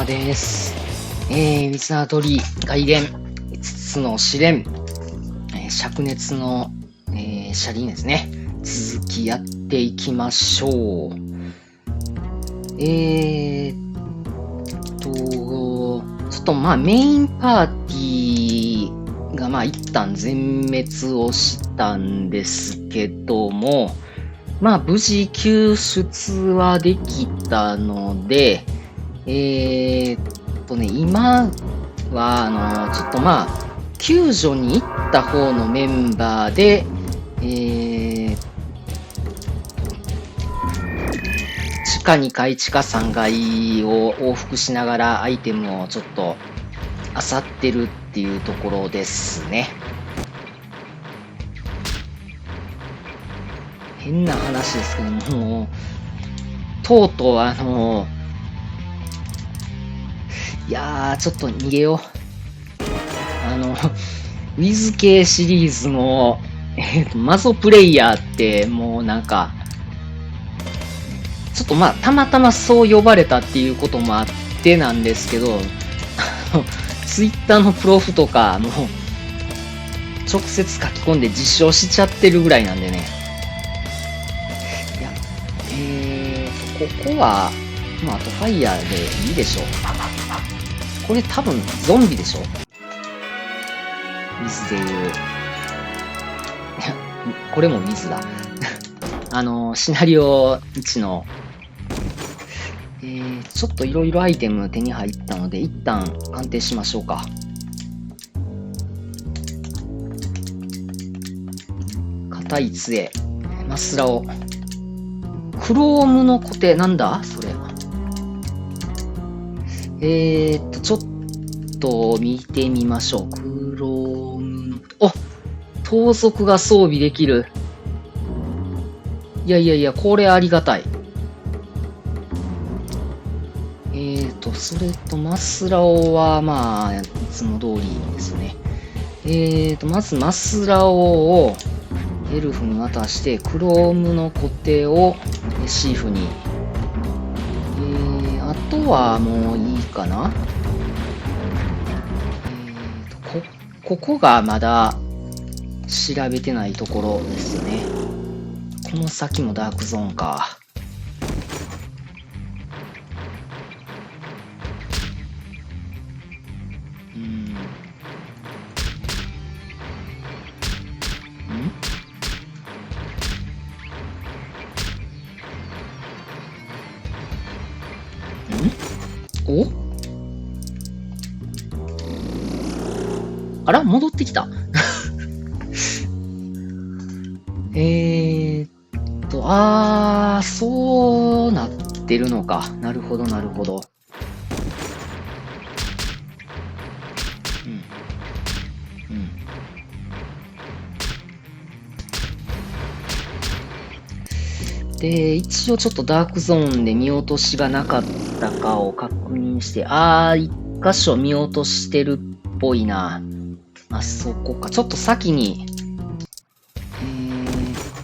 様です。ウィザードリー外伝5つの試練、灼熱の、車輪ですね。続きやっていきましょう。ちょっとメインパーティーが一旦全滅をしたんですけども、無事救出はできたので、今は、ちょっと救助に行った方のメンバーで、地下2階、地下3階を往復しながらアイテムをちょっと漁ってるっていうところですね。変な話ですけども、とうとういやー、ちょっと逃げよう。ウィズ系シリーズの、マゾプレイヤーって、もうなんか、ちょっとたまたまそう呼ばれたっていうこともあってなんですけど、ツイッターのプロフとか、もう、直接書き込んで実証しちゃってるぐらいなんでね。いや、ここは、あとファイヤーでいいでしょう。これ多分ゾンビでしょ。水でいう。いや、これも水だ。シナリオ1の、ちょっといろいろアイテム手に入ったので、一旦鑑定しましょうか。硬い杖、マスラオ。クロームの固定、なんだそれ。ちょっと見てみましょう。クロームの、盗賊が装備できる。いや、これありがたい。それと、マスラオは、いつも通りですね。まずマスラオをエルフに渡して、クロームの固定をシーフに。あとはもういいかな。ここがまだ調べてないところですね。この先もダークゾーンか。お？あら？戻ってきた。そうなってるのか。なるほど。で、一応ちょっとダークゾーンで見落としがなかったかを確認して、一箇所見落としてるっぽいな。そこか。ちょっと先に、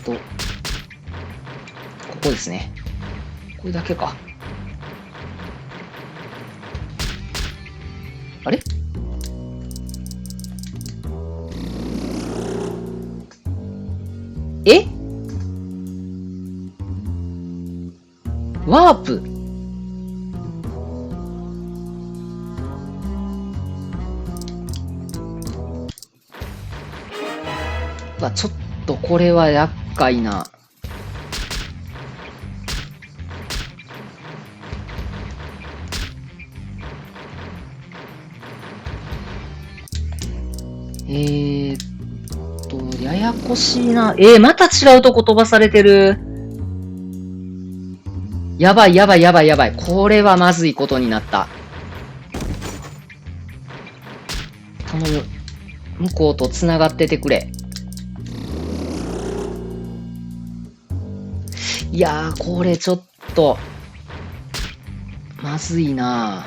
ここですね。これだけか。あれ？ワープ。ちょっとこれは厄介な。ややこしいな。また違うとこ飛ばされてる。やばい。これはまずいことになった。頼む。向こうと繋がっててくれ。いやー、これちょっと、まずいな。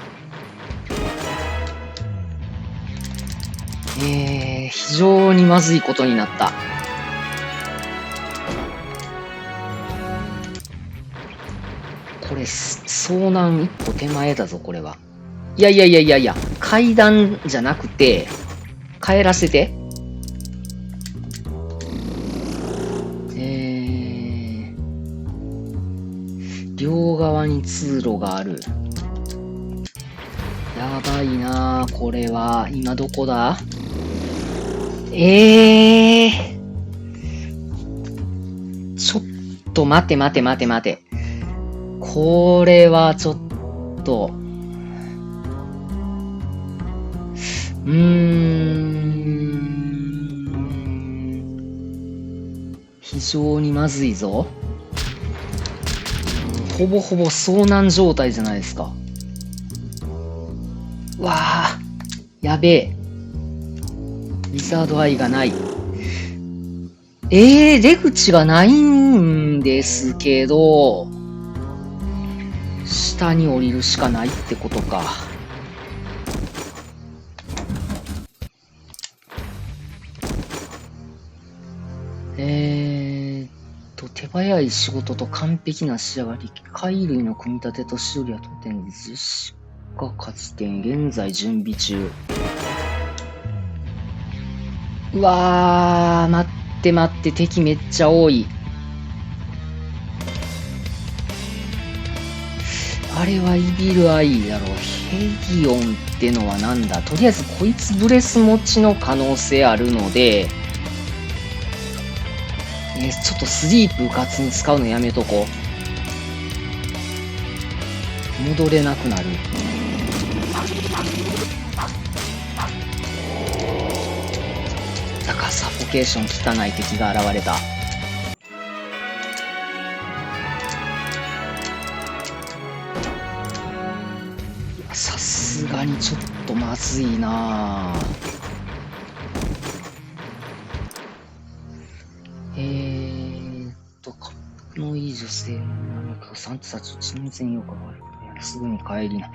非常にまずいことになった。これ、遭難一歩手前だぞ、これは。いやいやいやいやいや、階段じゃなくて、帰らせて。両側に通路がある。やばいなぁ、これは。今どこだ？ちょっと待て待て待て待て。これはちょっと。非常にまずいぞ。ほぼほぼ遭難状態じゃないですか。わあ、やべえ。ウィザードアイがない。出口がないんですけど、下に降りるしかないってことか。手早い仕事と完璧な仕上がり、貝類の組み立てと修理は当店で実施が勝ち点、現在準備中。うわー、待って待って、敵めっちゃ多い。あれはイビルアイだろう。ヘギオンってのはなんだ？とりあえずこいつブレス持ちの可能性あるので、ちょっとスリープうかつに使うのやめとこう。戻れなくなる。だからサフォケーション汚い敵が現れた。さすがにちょっとまずいなぁ。格のいい女性の産地たち全然よくわかる。すぐに帰りな。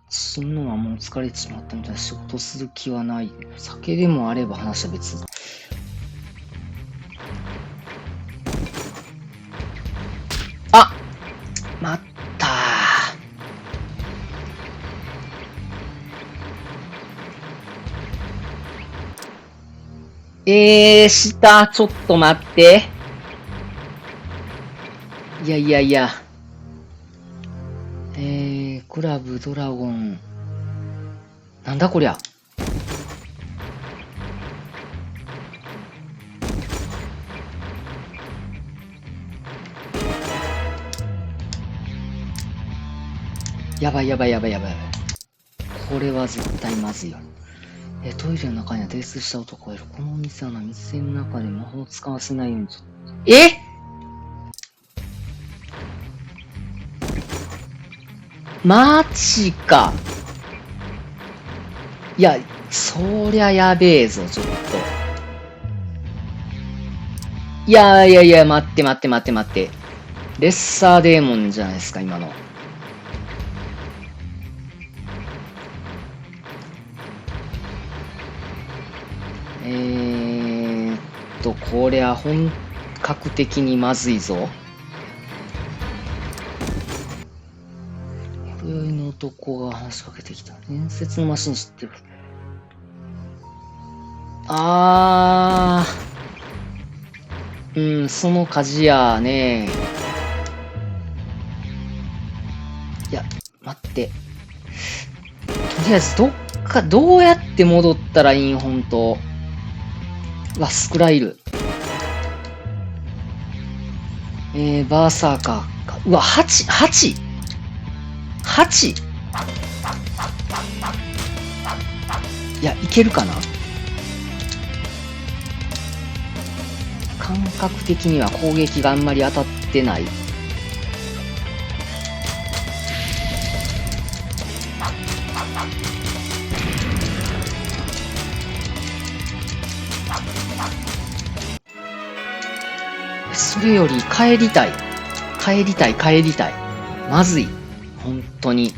死ぬのはもう疲れてしまったみたい。仕事する気はない。酒でもあれば話は別。あ、待った下、ちょっと待って。いやいやいや。クラブ、ドラゴン。なんだこりゃ。やばいやばいやばいやばい。これは絶対まずいよ。トイレの中には泥酔した男がいる。このお店は店の中で魔法を使わせないようにちょっと。マジか。いや、そりゃやべえぞ、ちょっと。いやいやいや、待って待って待って待って。レッサーデーモンじゃないですか、今の。これは本格的にまずいぞ。今宵の男が話しかけてきた。伝説のマシン知ってる。その鍛冶屋ね。いや、待って。とりあえずどうやって戻ったらいいん、ほんと。うわ、スクライル。バーサーカー。うわ、8 いや、いけるかな？感覚的には攻撃があんまり当たってない。それより帰りたい。まずい。本当に。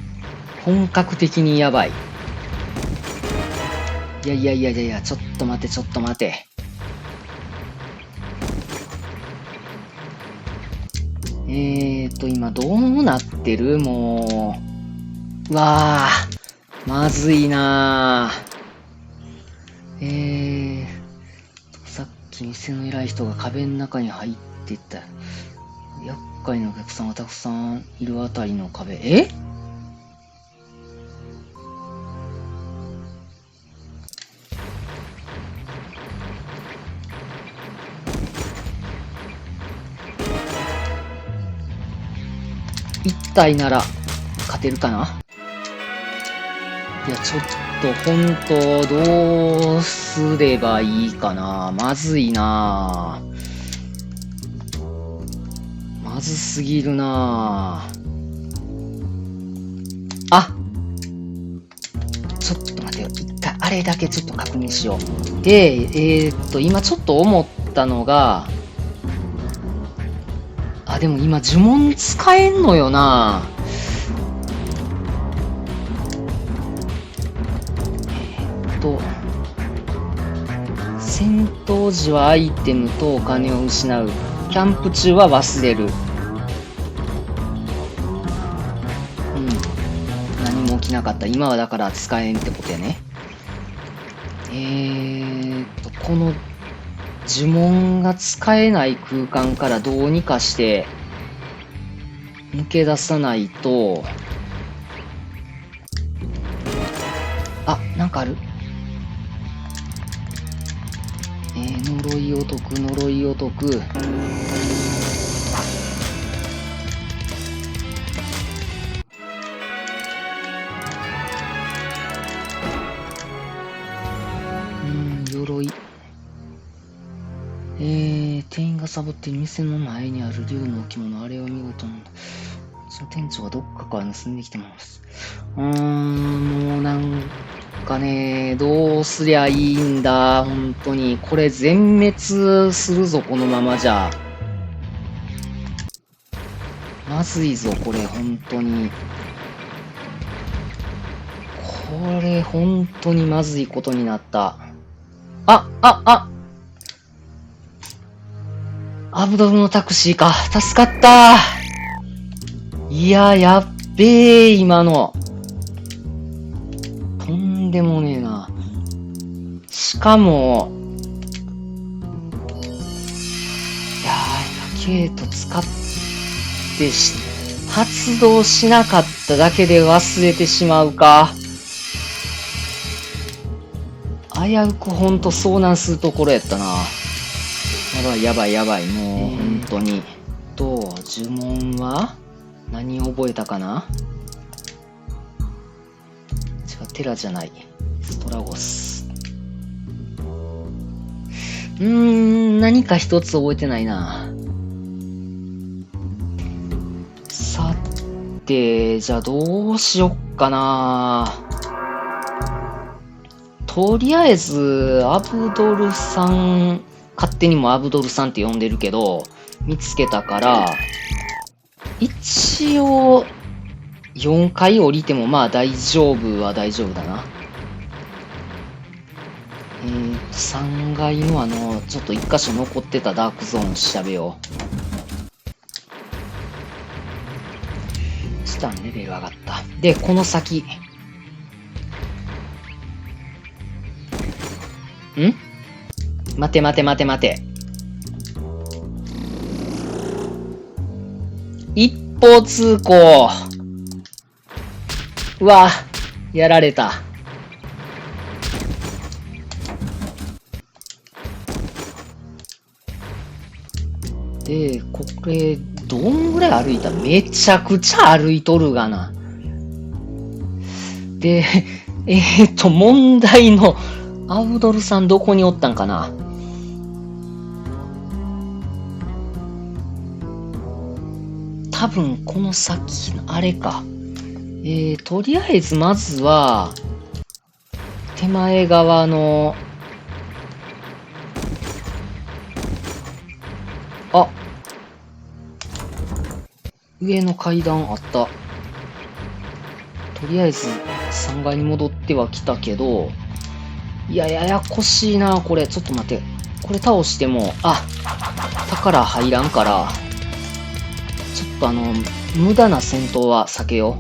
本格的にやばい。いやいやいやいや、ちょっと待て。今どうなってる？もう。うわぁ。まずいなぁ。さっき店の偉い人が壁の中に入っていった。厄介なお客さんがたくさんいるあたりの壁。1体なら勝てるかな。いや、ちょっと本当どうすればいいかな。まずいな。まずすぎるな。あ、ちょっと待てよ。一回あれだけちょっと確認しよう。で、今ちょっと思ったのが、でも今呪文使えんのよな。戦闘時はアイテムとお金を失う。キャンプ中は忘れる。何も起きなかった。今はだから使えんってことやね。この呪文が使えない空間からどうにかして抜け出さないと。なんかある。呪いを解く、呪いを解く。鎧。店員がサボっている店の前にある竜の置物、あれは見事な。その店長がどっかから盗んできてます。もうなんかね、どうすりゃいいんだ、本当に。これ全滅するぞ、このままじゃ。まずいぞ、これ、本当に。これ、本当にまずいことになった。アブドルのタクシーか。助かった。いや、やっべえ、今の。とんでもねえな。しかも、いやー、ケイト使って発動しなかっただけで忘れてしまうか。危うくほんと遭難するところやったな。やばいやばいやばい、もう本当に。呪文は何を覚えたかな。違う、テラじゃない。ストラゴス。何か一つ覚えてないな。さて、じゃあどうしよっかな。とりあえず、アブドルさん、勝手にもアブドルさんって呼んでるけど、見つけたから、一応、4回降りてもまあ大丈夫は大丈夫だな。3階のちょっと1箇所残ってたダークゾーン調べよう。チタンレベル上がった。で、この先。待て待て待て待て。一方通行。うわ、やられた。で、これ、どんぐらい歩いた？めちゃくちゃ歩いとるがな。で、問題の、アブドルさんどこにおったんかな？多分この先のあれか。とりあえずまずは、手前側の、上の階段あった。とりあえず3階に戻ってはきたけど、いや、ややこしいな、これ。ちょっと待って。これ倒しても、宝入らんから、ちょっと無駄な戦闘は避けよ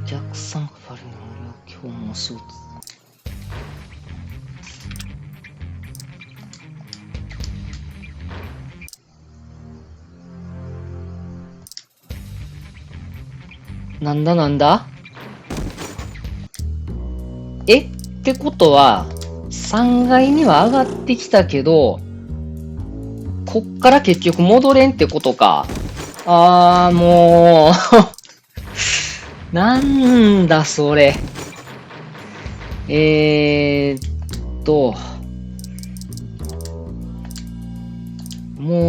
お客さんがバレるの今日もお仕事。なんだなんだってことは、3階には上がってきたけど、こっから結局戻れんってことか。もうなんだそれ。も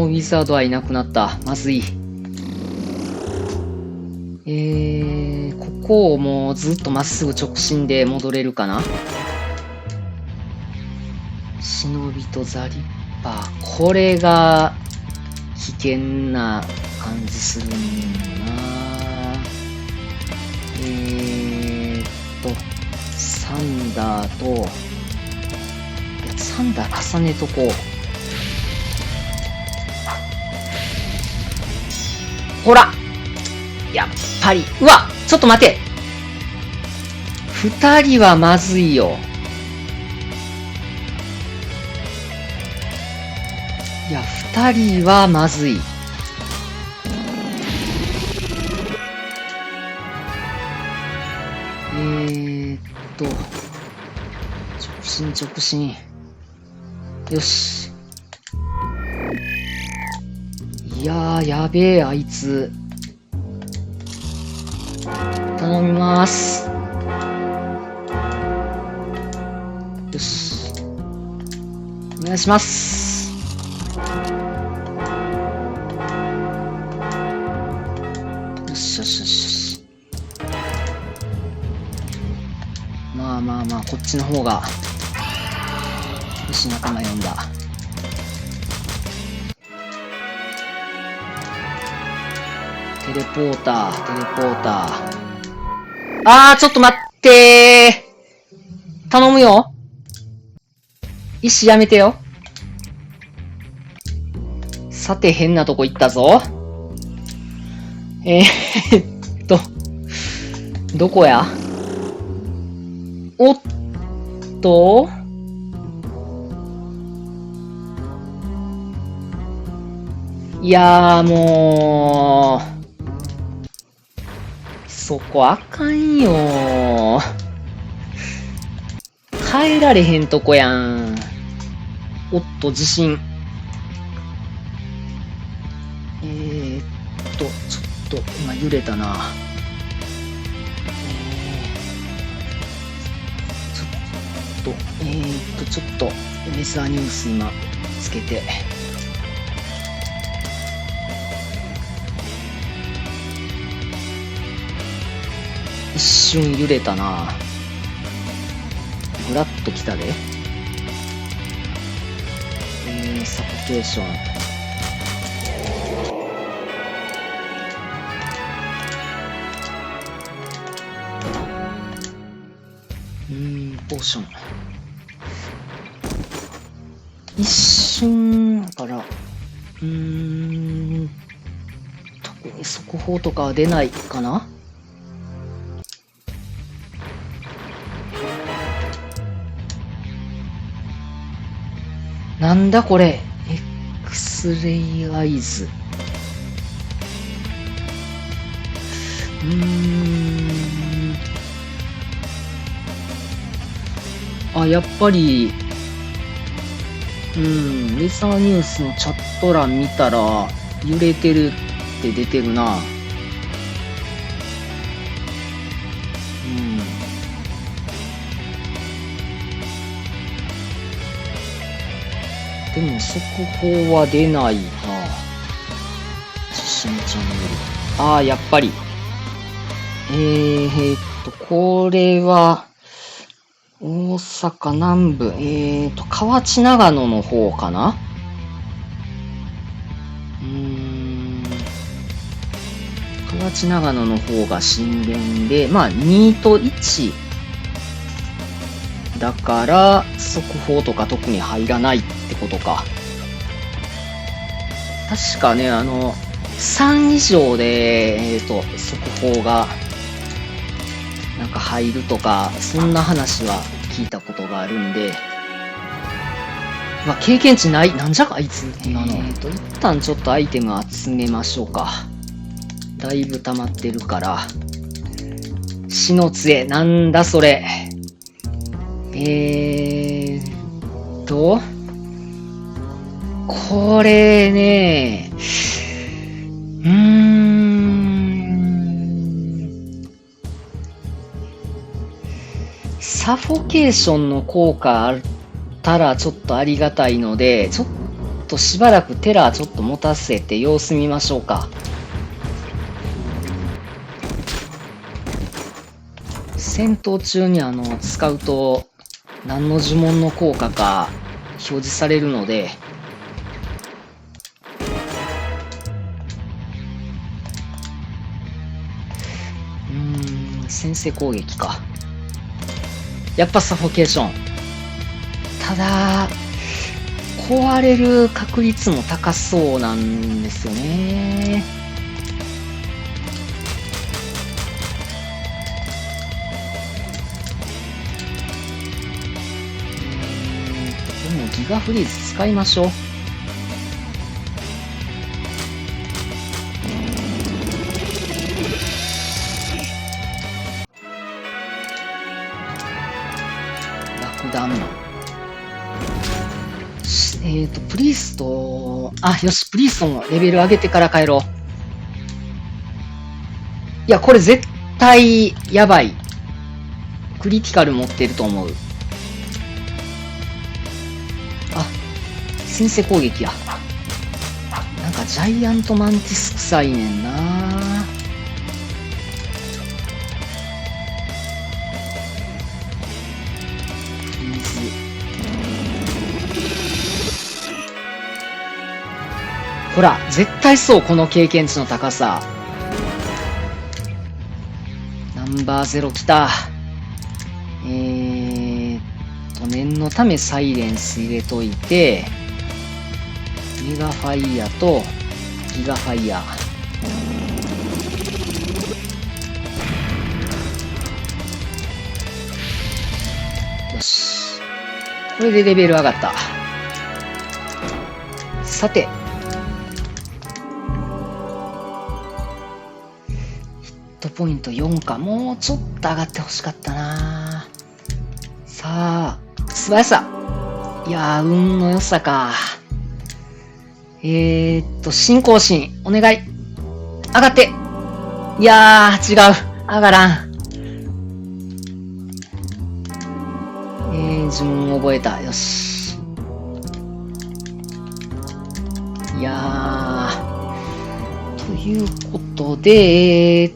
うウィザードはいなくなった。まずい。ここをもうずっとまっすぐ直進で戻れるかな。忍びとザリッパー。これが危険な感じするんだな。サンダーと、サンダー重ねとこう。ほらやっぱり。うわちょっと待て。2人はまずいよ。いや、2人はまずい。直進直進。よし。いやー、やべえ、あいつ。頼みます。よし。お願いします。よしよしよし。まあまあまあ、こっちの方が。よし、仲間呼んだ。テレポーター、テレポーター。ちょっと待ってー。頼むよ。石やめてよ。さて、変なとこ行ったぞ。どこや？おっと？いやーもう、そこあかんよー。帰られへんとこやん。おっと、地震。ちょっと、今揺れたな。ちょっと、メサーニュース今、つけて。一瞬揺れたな。ぐらっときたで。サフォケーション。ポーション。一瞬だから、特に速報とかは出ないかな。なんだこれ。X レイアイズ。やっぱり、レザーニュースのチャット欄見たら、揺れてるって出てるな。でも速報は出ないな。地震チャンネル。やっぱり。これは、大阪南部、河内長野の方かな。河内長野の方が震源で、まあ2と1だから速報とか特に入らないってことか。確かね、3以上で、速報がなんか入るとか、そんな話は聞いたことがあるんで、まあ、経験値ない、なんじゃかあいつ、今の。一旦ちょっとアイテム集めましょうか。だいぶ溜まってるから。死の杖、なんだそれ。これね、サフォケーションの効果あったらちょっとありがたいので、ちょっとしばらくテラーちょっと持たせて様子見ましょうか。戦闘中に使うと何の呪文の効果か表示されるので、先制攻撃か。やっぱサフォケーション。ただ、壊れる確率も高そうなんですよね。でもギガフリーズ使いましょう。爆弾。プリースト、よし、プリーストもレベル上げてから帰ろう。いや、これ絶対やばい。クリティカル持ってると思う。先制攻撃や。なんかジャイアントマンティス臭いねんな。ほら、絶対そう、この経験値の高さ。ナンバー0来た。念のためサイレンス入れといて、メガファイヤとギガファイヤ。よし。これでレベル上がった。さて。ヒットポイント4か。もうちょっと上がってほしかったな。さあ、素早さ。いやー、運の良さか。信仰心、お願い。上がって。いやー、違う。上がらん。呪文覚えた。よし。いやー。ということで、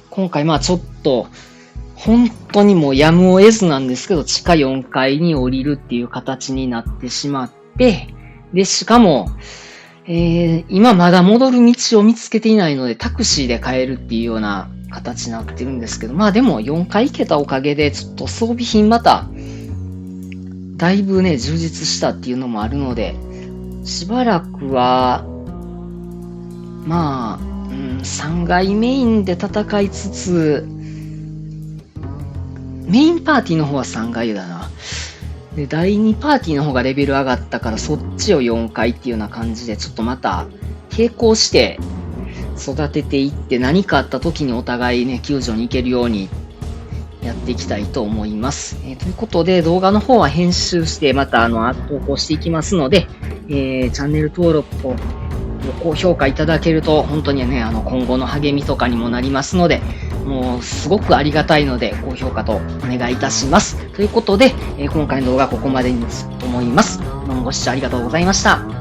今回ちょっと、本当にもうやむを得ずなんですけど、地下4階に降りるっていう形になってしまって、で、しかも、今まだ戻る道を見つけていないので、タクシーで帰るっていうような形になってるんですけど、でも4回行けたおかげで、ちょっと装備品また、だいぶね、充実したっていうのもあるので、しばらくは、3階メインで戦いつつ、メインパーティーの方は3階だな。で、第2パーティーの方がレベル上がったから、そっちを4階っていうような感じで、ちょっとまた、並行して育てていって、何かあった時にお互いね、救助に行けるようにやっていきたいと思います。ということで、動画の方は編集して、また投稿していきますので、チャンネル登録とご高評価いただけると、本当にね、今後の励みとかにもなりますので、もうすごくありがたいので、高評価とお願いいたします。ということで、今回の動画はここまでにと思います。どうもご視聴ありがとうございました。